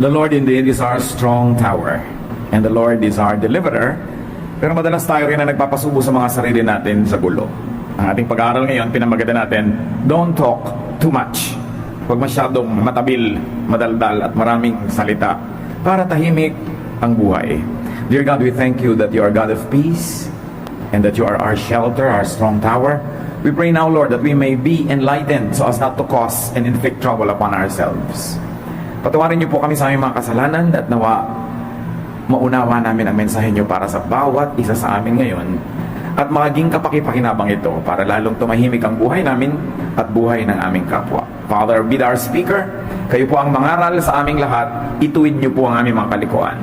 The Lord indeed is our strong tower, and the Lord is our deliverer. Pero madalas tayo rin na nagpapasubo sa mga sarili natin sa gulo. Ang ating pag-aaral ngayon, pinamagatan natin, don't talk too much. Huwag masyadong matabil, madaldal at maraming salita para tahimik ang buhay. Dear God, we thank you that you are God of peace and that you are our shelter, our strong tower. We pray now, Lord, that we may be enlightened so as not to cause and inflict trouble upon ourselves. Patawarin niyo po kami sa aming mga kasalanan at nawa maunawa namin ang mensahe niyo para sa bawat isa sa amin ngayon at maging kapakipakinabang ito para lalong tumahimik ang buhay namin at buhay ng aming kapwa. Father, be our speaker. Kayo po ang mangaral sa aming lahat. Ituwid niyo po ang aming mga kalikuan.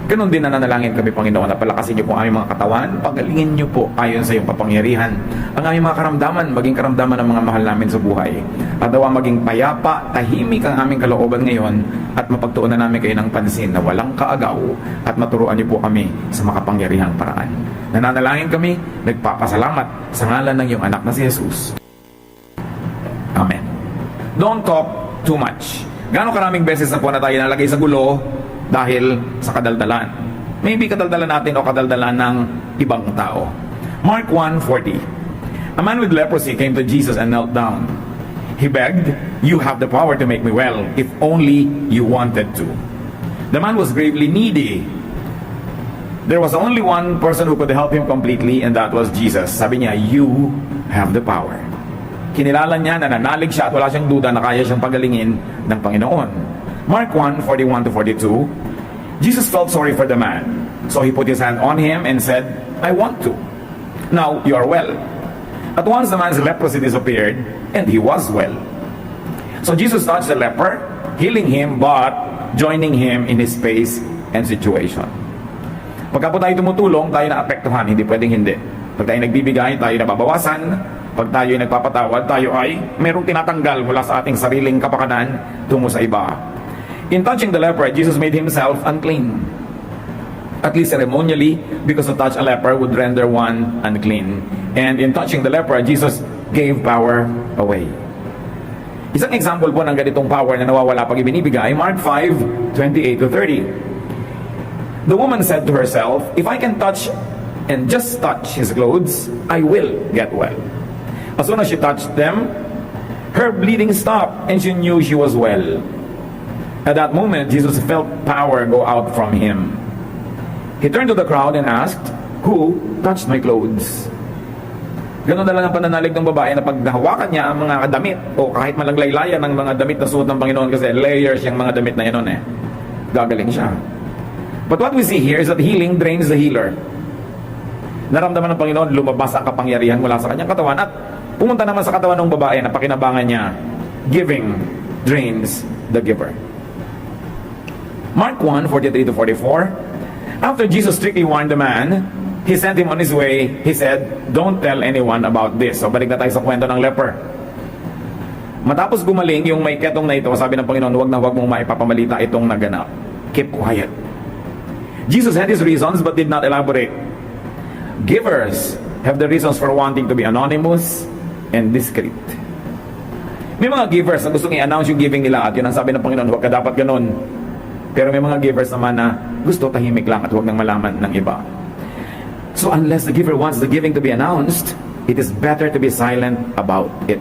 Ganon din na nanalangin kami, Panginoon, na palakasin niyo po ang aming mga katawan, pagalingin niyo po ayon sa iyong kapangyarihan ang aming mga karamdaman, maging karamdaman ng mga mahal namin sa buhay. At daw maging payapa, tahimik ang aming kalooban ngayon at mapagtuunan namin kayo ng pansin na walang kaagaw at maturuan niyo po kami sa makapangyarihang paraan. Nananalangin kami, nagpapasalamat sa ngalan ng iyong anak na si Jesus. Amen. Don't talk too much. Gaano karaming beses na po na tayo nalagay sa gulo dahil sa kadaldalan. Maybe kadaldalan natin o kadaldalan ng ibang tao. Mark 1:40. A man with leprosy came to Jesus and knelt down. He begged, "You have the power to make me well, if only you wanted to." The man was gravely needy. There was only one person who could help him completely, and that was Jesus. Sabi niya, "You have the power." Kinilala niya, nananalig siya at wala siyang duda na kaya siyang pagalingin ng Panginoon. Mark 1:41-42. Jesus felt sorry for the man, so he put his hand on him and said, "I want to. Now you are well." At once the man's leprosy disappeared, and he was well. So Jesus touched the leper, healing him, but joining him in his space and situation. Pagka po tayo tumutulong, tayo naapektuhan, hindi pwedeng hindi. Pag tayo nagbibigay, tayo nababawasan. Pag tayo ay nagpapatawad, tayo ay merong tinatanggal mula sa ating sariling kapakanan tungo sa iba. In touching the leper, Jesus made himself unclean. At least ceremonially, because to touch a leper would render one unclean. And in touching the leper, Jesus gave power away. Isang example po ng ganitong power na nawawala pag ibinibigay, Mark 5:28-30. The woman said to herself, "If I can touch and just touch his clothes, I will get well." As soon as she touched them, her bleeding stopped and she knew she was well. At that moment, Jesus felt power go out from him. He turned to the crowd and asked, "Who touched my clothes?" Ganon na lang ang pananalig ng babae na pag nahawakan niya ang mga damit o kahit malaglaylayan ng mga damit na suot ng Panginoon kasi layers yung mga damit na yun gagaling siya. But what we see here is that healing drains the healer. Naramdaman ng Panginoon, lumabas ang kapangyarihan mula sa kanyang katawan at pumunta naman sa katawan ng babae na pakinabangan niya. Giving drains the giver. Mark 1:43-44. After Jesus strictly warned the man, he sent him on his way. He said, "Don't tell anyone about this." So balik na tayo sa kwento ng leper. Matapos gumaling yung may ketong na ito, sabi ng Panginoon, huwag na huwag mong maipapamalita itong naganap. Keep quiet. Jesus had his reasons but did not elaborate. Givers have the reasons for wanting to be anonymous and discreet. May mga givers na gustong i-announce yung giving nila at yun ang sabi ng Panginoon, huwag ka dapat ganun. Pero may mga givers naman na gusto tahimik lang at huwag nang malaman ng iba. So unless the giver wants the giving to be announced, it is better to be silent about it.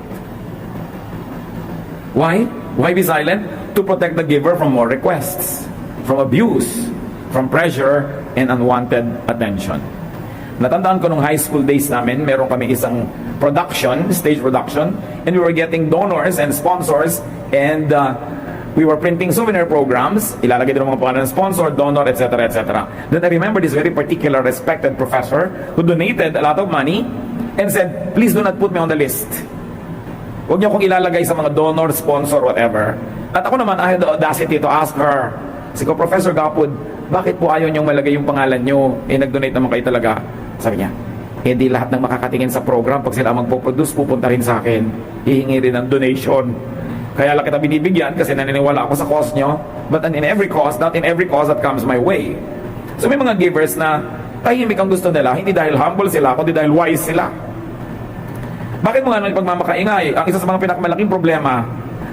Why? Why be silent? To protect the giver from more requests, from abuse, from pressure, and unwanted attention. Natandaan ko nung high school days namin, meron kami isang production, stage production, and we were getting donors and sponsors, and we were printing souvenir programs, ilalagay din ang mga pangalan ng sponsor, donor, etc., etc. Then I remember this very particular respected professor who donated a lot of money and said, "Please do not put me on the list. Huwag niyo akong ilalagay sa mga donor, sponsor, whatever." At ako naman, I had the audacity to ask her, "Sige, Professor Gapud, bakit po ayaw niyong malagay yung pangalan niyo? Nag-donate naman kayo talaga." Sabi niya, di lahat ng makakatingin sa program, pag sila magpo-produce, pupunta rin sa akin. Hihingi rin ng donation. Kaya lang kita binibigyan kasi naniniwala ako sa cause nyo. But in every cause, not in every cause that comes my way. So may mga givers na tahimik ang gusto nila, hindi dahil humble sila, kundi dahil wise sila. Bakit mo nga nang pagmamakaingay? Ang isa sa mga pinakamalaking problema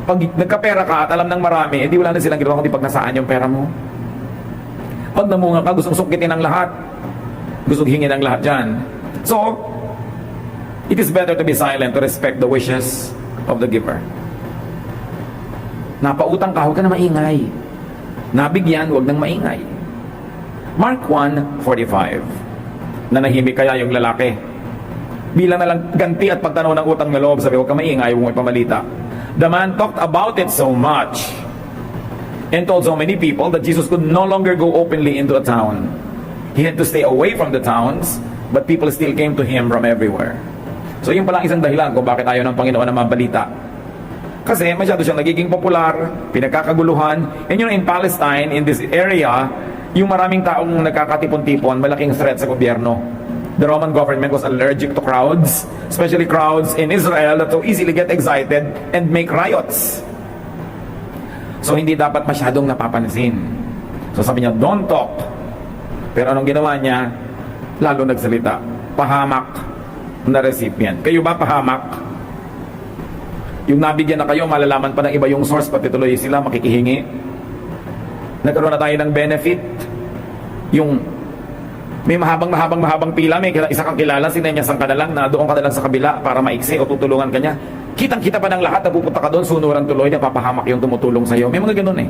Pag nagkapera ka at alam ng marami, edi wala na silang ginawa kundi pag nasaan yung pera mo. Pag namunga ka, gustong sungkitin ang lahat. Gustong hingin ang lahat dyan. So, it is better to be silent to respect the wishes of the giver. Napautang ka, huwag ka na maingay. Nabigyan, huwag nang maingay. Mark 1:45. Nanahimik kaya yung lalaki. Bilang na lang ganti at pagtanaw ng utang na loob, sabi, huwag ka maingay, huwag mo ipamalita. The man talked about it so much and told so many people that Jesus could no longer go openly into a town. He had to stay away from the towns, but people still came to him from everywhere. So yun pala isang dahilan kung bakit ayaw ng Panginoon na mabalita. Kasi masyado siyang nagiging popular, pinagkakaguluhan, and in Palestine, in this area, yung maraming taong nagkakatipon-tipon, malaking threat sa gobyerno. The Roman government was allergic to crowds, especially crowds in Israel that so easily get excited and make riots. So hindi dapat masyadong napapansin. So sabi niya, don't talk. Pero anong ginawa niya? Lalo nagsalita. Pahamak na recipient. Kayo ba pahamak? Yung nabigyan na kayo, malalaman pa ng iba yung source, pati tuloy sila makikihingi. Nagkaroon na tayo ng benefit. Yung may mahabang pila, may isa kang kilala, sinenyasan ka na lang, na doon ka na lang sa kabila para maiksi o tutulungan ka niya. Kitang-kita pa ng lahat na pupunta ka doon, sunuran tuloy, napapahamak yung tumutulong sa'yo. May mga ganun eh.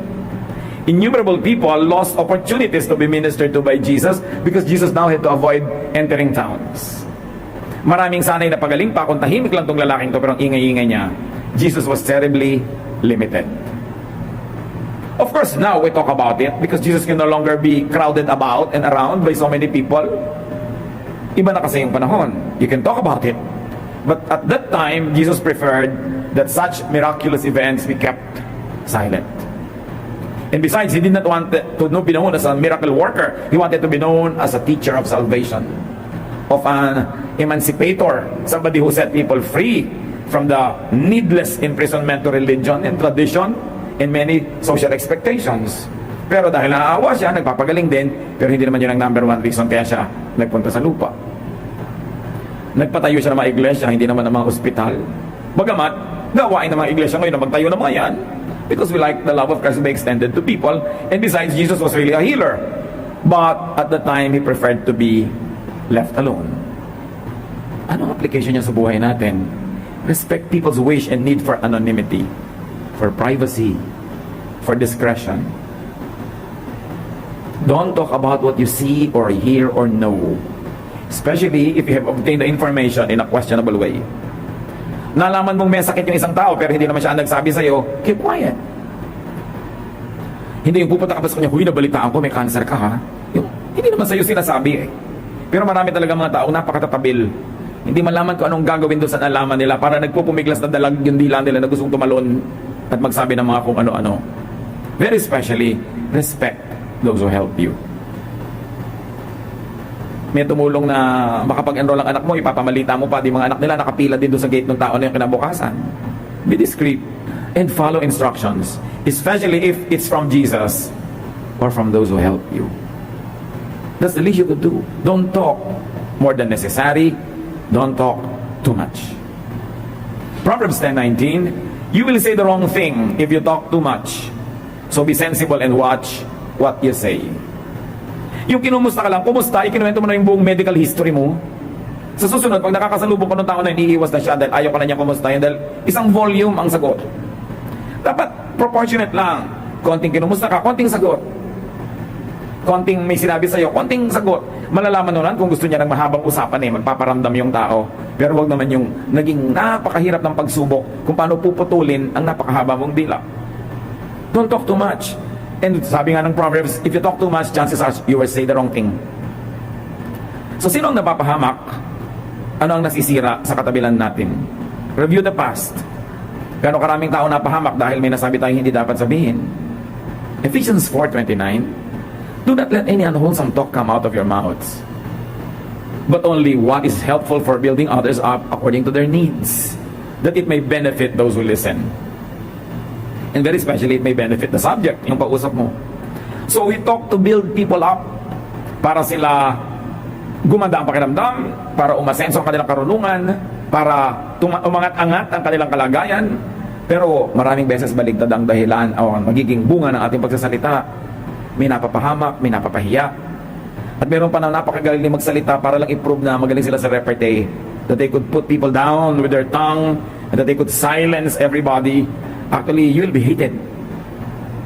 Innumerable people lost opportunities to be ministered to by Jesus because Jesus now had to avoid entering towns. Maraming sanay na pagaling pa kung tahimik lang tong lalaking to, pero ang ingay-ingay niya. Jesus was terribly limited. Of course, now we talk about it because Jesus can no longer be crowded about and around by so many people. Iba na kasi yung panahon. You can talk about it. But at that time, Jesus preferred that such miraculous events be kept silent. And besides, he did not want to be known as a miracle worker. He wanted to be known as a teacher of salvation, of an emancipator, somebody who set people free from the needless imprisonment to religion and tradition and many social expectations. Pero dahil naaawa siya, nagpapagaling din, pero hindi naman yun ang number one reason kaya siya nagpunta sa lupa. Nagpatayo siya ng mga iglesia, hindi naman ng mga ospital. Bagamat, gawain ng mga iglesia ngayon na magtayo ng mga yan, because we like the love of Christ to be extended to people, and besides, Jesus was really a healer. But at the time, he preferred to be left alone. Anong application niya sa buhay natin? Respect people's wish and need for anonymity, for privacy, for discretion. Don't talk about what you see or hear or know, especially if you have obtained the information in a questionable way. Nalaman mong may sakit yung isang tao pero hindi naman siya nagsabi sa'yo, keep quiet. Hindi yung pupunta ka pa sa kanya, huy, nabalitaan ko, may cancer ka ha. Yung, hindi naman sa'yo sinasabi eh. Pero marami talaga mga tao napakatatabil. Hindi malaman kung anong gagawin doon sa nalaman nila para nagpupumiglas na dalag yung dila nila na gustong tumalon at magsabi ng mga kung ano-ano. Very especially, respect those who help you. May tumulong na makapag-enroll ang anak mo, ipapamalita mo pa, di mga anak nila nakapila din doon sa gate ng tao na yung kinabukasan. Be discreet and follow instructions, especially if it's from Jesus or from those who help you. That's the least you could do. Don't talk more than necessary. Don't talk too much. Proverbs 10:19, you will say the wrong thing if you talk too much. So be sensible and watch what you say. Yung kinumusta ka lang, kumusta, ikinuwento mo na yung buong medical history mo. Sa susunod, pag nakakasalubong ko ng tao na iniiwas na siya dahil ayaw ka na niya kumustahin dahil isang volume ang sagot. Dapat proportionate lang. Konting kinumusta ka, konting sagot. Konting may sinabi sa'yo, konting sagot. Malalaman nun kung gusto niya ng mahabang usapan magpaparamdam yung tao. Pero wag naman yung naging napakahirap ng pagsubok kung paano puputulin ang napakahaba mong dila. Don't talk too much. And sabi nga ng Proverbs, if you talk too much, chances are you will say the wrong thing. So sino ang napapahamak? Ano ang nasisira sa katabilan natin? Review the past. Gano'ng karaming tao napahamak dahil may nasabi tayong hindi dapat sabihin. Ephesians 4:29, do not let any unwholesome talk come out of your mouths, but only what is helpful for building others up according to their needs, that it may benefit those who listen. And very especially, it may benefit the subject, yung pag-usap mo. So we talk to build people up para sila gumanda ang pakiramdam, para umasenso ang kanilang karunungan, para umangat-angat ang kanilang kalagayan, Pero maraming beses baligtad ang dahilan o magiging bunga ng ating pagsasalita. May napapahamak, may napapahiya. At meron pa na napakagaling magsalita para lang i-prove na magaling sila sa repartee. That they could put people down with their tongue, and that they could silence everybody. Actually, you'll be hated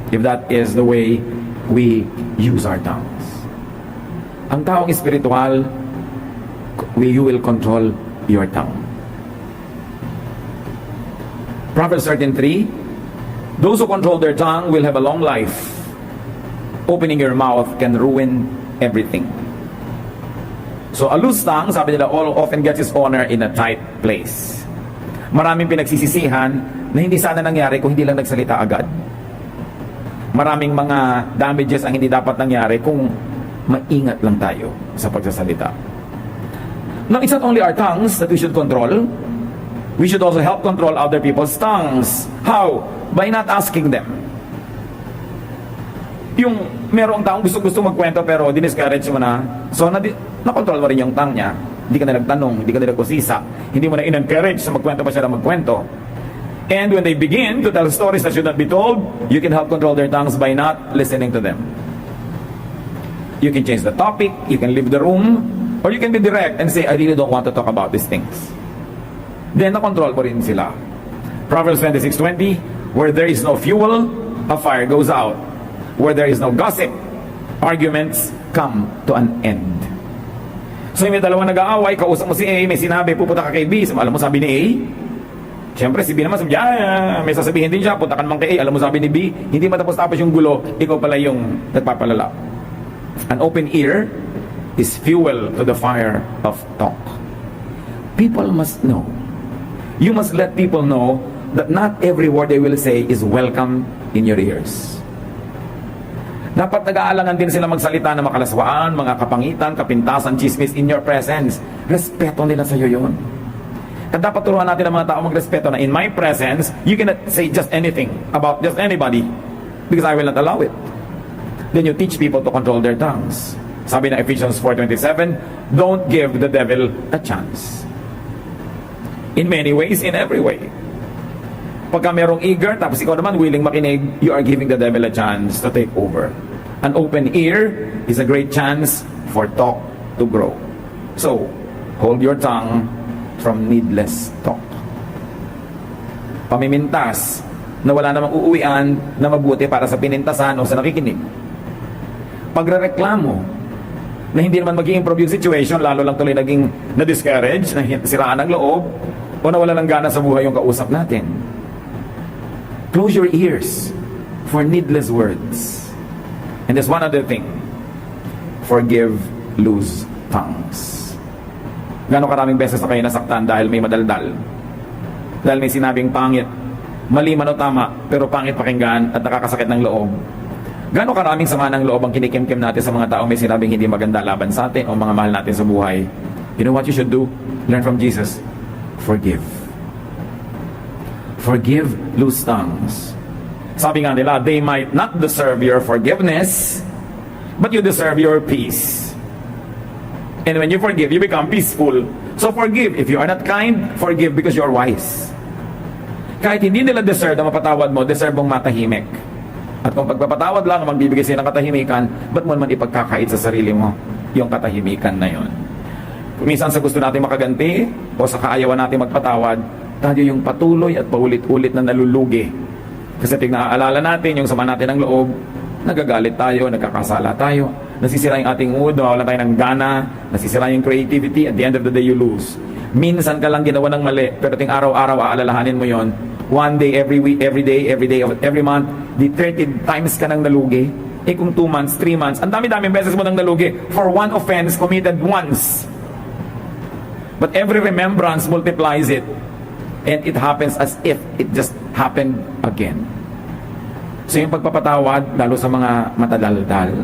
if that is the way we use our tongues. Ang taong espiritual, you will control your tongue. Proverbs 13:3, those who control their tongue will have a long life. Opening your mouth can ruin everything. So a loose tongue, sabi nila, all often gets its honor in a tight place. Maraming pinagsisisihan na hindi sana nangyari kung hindi lang nagsalita agad. Maraming mga damages ang hindi dapat nangyari kung maingat lang tayo sa pagsasalita. Now, it's not only our tongues that we should control. We should also help control other people's tongues. How? By not asking them. Yung merong taong gusto magkwento pero diniscourage mo na, so na-control mo rin yung tongue niya. Hindi ka na nagtanong, hindi ka na nagkusisa, hindi mo na in-encourage sa magkwento pa siya na magkwento. And when they begin to tell stories that should not be told, you can help control their tongues by not listening to them. You can change the topic, you can leave the room, or you can be direct and say, I really don't want to talk about these things. Then na-control mo rin sila. Proverbs 26:20, where there is no fuel, a fire goes out. Where there is no gossip, arguments come to an end. So may dalawa nag-aaway, kausap mo si A, may sinabi, pupunta ka kay B. Alam mo sabi ni A, siyempre si B naman sabi, may sasabihin din siya, punta ka naman kay A. Alam mo sabi ni B, hindi matapos-tapos yung gulo, ikaw pala yung nagpapalala. An open ear is fuel to the fire of talk. People must know. You must let people know that not every word they will say is welcome in your ears. Dapat nag-aalangan din sila magsalita ng makalaswaan, mga kapangitan, kapintasan, chismis in your presence. Respeto nila sa iyo yun. At dapat turuan natin ang mga tao magrespeto na in my presence, you cannot say just anything about just anybody because I will not allow it. Then you teach people to control their tongues. Sabi ng Ephesians 4:27, don't give the devil a chance. In many ways, in every way. Pagka merong eager, tapos ikaw naman willing makinig, you are giving the devil a chance to take over. An open ear is a great chance for talk to grow. So, hold your tongue from needless talk. Pamimintas na wala namang uuwian na mabuti para sa pinintasan o sa nakikinig. Pagrereklamo na hindi naman mag-i-improve yung situation, lalo lang tuloy naging na-discourage, nasiraan ng loob, o nawala ng gana sa buhay yung kausap natin. Close your ears for needless words. And there's one other thing. Forgive loose tongues. Gano'ng karaming beses na kayo nasaktan dahil may madaldal? Dahil may sinabing pangit, mali man o tama, pero pangit pakinggan at nakakasakit ng loob. Gano'ng karaming sama ng loob ang kinikimkim natin sa mga taong may sinabing hindi maganda laban sa atin o mga mahal natin sa buhay? You know what you should do? Learn from Jesus. Forgive. Forgive loose tongues. Sabi nga nila, they might not deserve your forgiveness, but you deserve your peace. And when you forgive, you become peaceful. So forgive. If you are not kind, forgive because you are wise. Kahit hindi nila deserve na mapatawad mo, deserve mong matahimik. At kung pagpapatawad lang ang magbibigay sa'yo ng katahimikan, ba't mo naman ipagkakait sa sarili mo yung katahimikan na yon? Minsan sa gusto natin makaganti o sa kaayawan natin magpatawad, tayo yung patuloy at paulit-ulit na nalulugi. Kasi tingnan natin yung sama natin ng loob, nagagalit tayo, nagkakasala tayo, nasisira yung ating mood, nawawalan tayo ng gana, nasisira yung creativity, at the end of the day you lose. Minsan ka lang ginawa ng mali, pero ting araw-araw aalalahanin mo yon. One day, every week, every day, every month, di 30 times ka nang nalugi. Eh kung 2 months, 3 months, ang dami-daming beses mo nang nalugi for one offense committed once. But every remembrance multiplies it. And it happens as if it just happened again. So yung pagpapatawad, lalo sa mga matadaldal,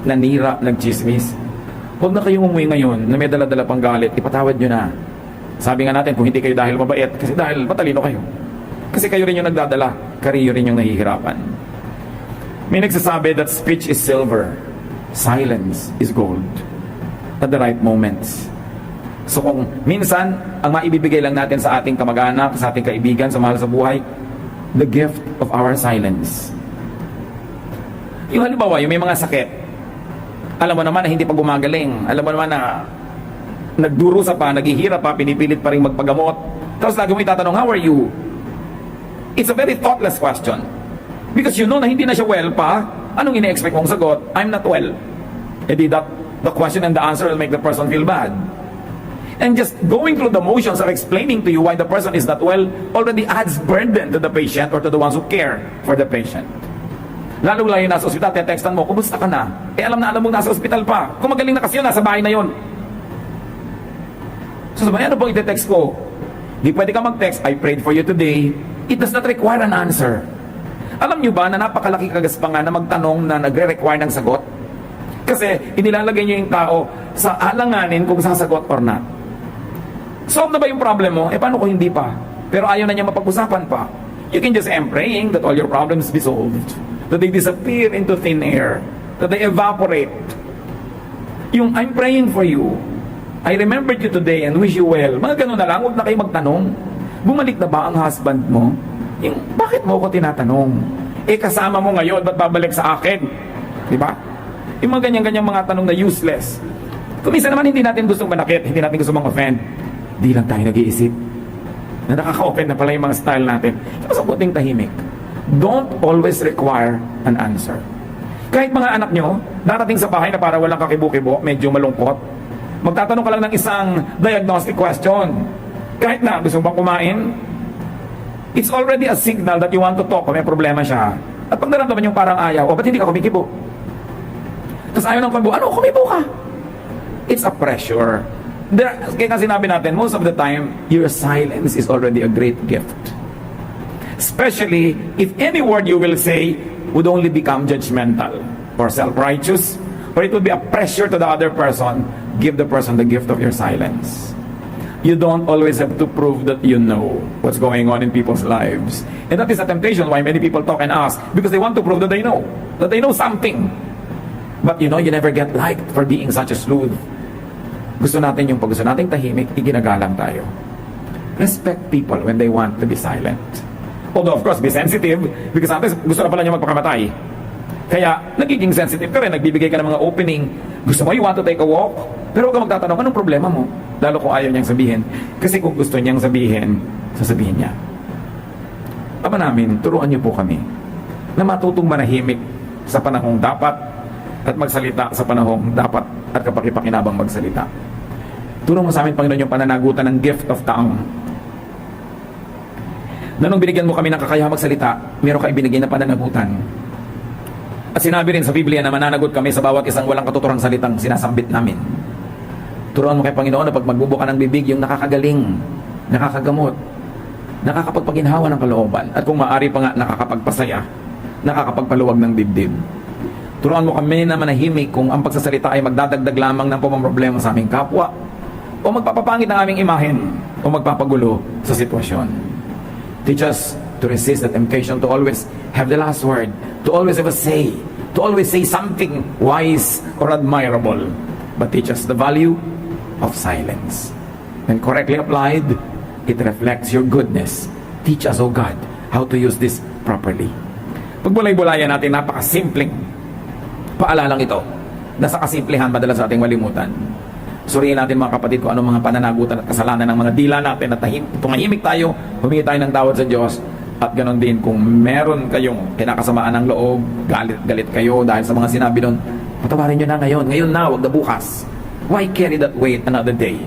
nanira, nagchismis, huwag na kayong umuwi ngayon na may dala-dala pang galit, ipatawad nyo na. Sabi nga natin, kung hindi kayo dahil mabait, kasi dahil matalino kayo. Kasi kayo rin yung nagdadala, kayo rin yung nahihirapan. May nagsasabi that speech is silver, silence is gold. At the right moments. So kung minsan, ang maibibigay lang natin sa ating kamag-anak, sa ating kaibigan, sa mahal sa buhay, the gift of our silence. Yung halimbawa, yung may mga sakit, alam mo naman na hindi pa gumagaling, alam mo naman na nagdurusa pa, naghihirap pa, pinipilit pa rin magpagamot, tapos lagi mo itatanong, how are you? It's a very thoughtless question. Because you know na hindi na siya well pa, anong ine-expect mong sagot? I'm not well. Edi that the question and the answer will make the person feel bad. And just going through the motions of explaining to you why the person is not well already adds burden to the patient or to the ones who care for the patient. Lalo lang yung nasa ospital, textan mo, kumusta ka na? Alam mong nasa ospital pa. Kung magaling na kasi yun, nasa bahay na yun. So sabi, ano bang ite-text ko? Di pwede ka mag-text, I prayed for you today. It does not require an answer. Alam nyo ba na napakalaki kagaspangan na magtanong na nagre-require ng sagot? Kasi inilalagay nyo yung tao sa alanganin kung sasagot or not. Solve na ba yung problem mo? Paano kung hindi pa? Pero ayaw na niya mapag-usapan pa. You can just say, I'm praying that all your problems be solved. That they disappear into thin air. That they evaporate. Yung I'm praying for you. I remembered you today and wish you well. Mga ganun na lang, huwag na kayo magtanong. Bumalik na ba ang husband mo? Yung, bakit mo ako tinatanong? Kasama mo ngayon, ba't babalik sa akin? Diba? Yung mga ganyan-ganyang mga tanong na useless. Kung minsan naman hindi natin gustong manakit, hindi natin gustong mang-offend, di lang tayo nag-iisip na nakaka-open na pala yung mga style natin. So, buting tahimik. Don't always require an answer. Kahit mga anak nyo, darating sa bahay na para walang kakibo-kibo, medyo malungkot, magtatanong ka lang ng isang diagnostic question. Kahit na gusto bang kumain, it's already a signal that you want to talk kung may problema siya. At pag naramdaman yung parang ayaw, ba't hindi ka kumikibo? Tapos ayaw ng kumibo, ano, kumibo ka? It's a pressure. Kaya sinabi natin, most of the time, your silence is already a great gift. Especially if any word you will say would only become judgmental or self-righteous, or it would be a pressure to the other person. Give the person the gift of your silence. You don't always have to prove that you know what's going on in people's lives. And that is a temptation why many people talk and ask, because they want to prove that they know something. But you never get liked for being such a sleuth. Gusto natin yung pag gusto nating tahimik, iginagalang tayo. Respect people when they want to be silent. Although of course, be sensitive, because sometimes gusto na pala niya magpakamatay. Kaya, nagiging sensitive ka rin, nagbibigay ka ng mga opening. Gusto mo, you want to take a walk? Pero huwag ka magtatanong, anong problema mo? Lalo kung ayaw niyang sabihin. Kasi kung gusto niyang sabihin, sasabihin niya. Ama namin, turuan niyo po kami na matutong manahimik sa panahong dapat at magsalita sa panahong dapat at kapakipakinabang magsalita. Turo mo sa amin, Panginoon, yung pananagutan ng gift of tongue. Na nung binigyan mo kami ng kakayahang magsalita, meron ka ibinigay na pananagutan. At sinabi rin sa Biblia na mananagot kami sa bawat isang walang katuturang salitang sinasambit namin. Turuan mo kay Panginoon na pag magbubuka ng bibig, yung nakakagaling, nakakagamot, nakakapagpaginhawa ng kalooban, at kung maaari pa nga nakakapagpasaya, nakakapagpaluwag ng dibdib. Turuan mo kami na manahimik kung ang pagsasalita ay magdadagdag lamang ng pumamroblema sa aming kapwa, o magpapapangit ng aming imahen, o magpapagulo sa sitwasyon. Teach us to resist the temptation to always have the last word, to always have a say, to always say something wise or admirable. But teach us the value of silence. When correctly applied, it reflects your goodness. Teach us, O God, how to use this properly. Pagbulay-bulayan natin, napakasimpleng paalalang ito. Nasa kasimplihan madalas sa ating malimutan. Suriin natin mga kapatid kung anong mga pananagutan at kasalanan ng mga dila natin at tumahimik tayo, humingi tayo ng tawad sa Diyos. At ganon din kung meron kayong kinakasamaan ng loob, galit kayo dahil sa mga sinabi doon, patawarin nyo na ngayon na, wag na bukas. Why carry that weight another day?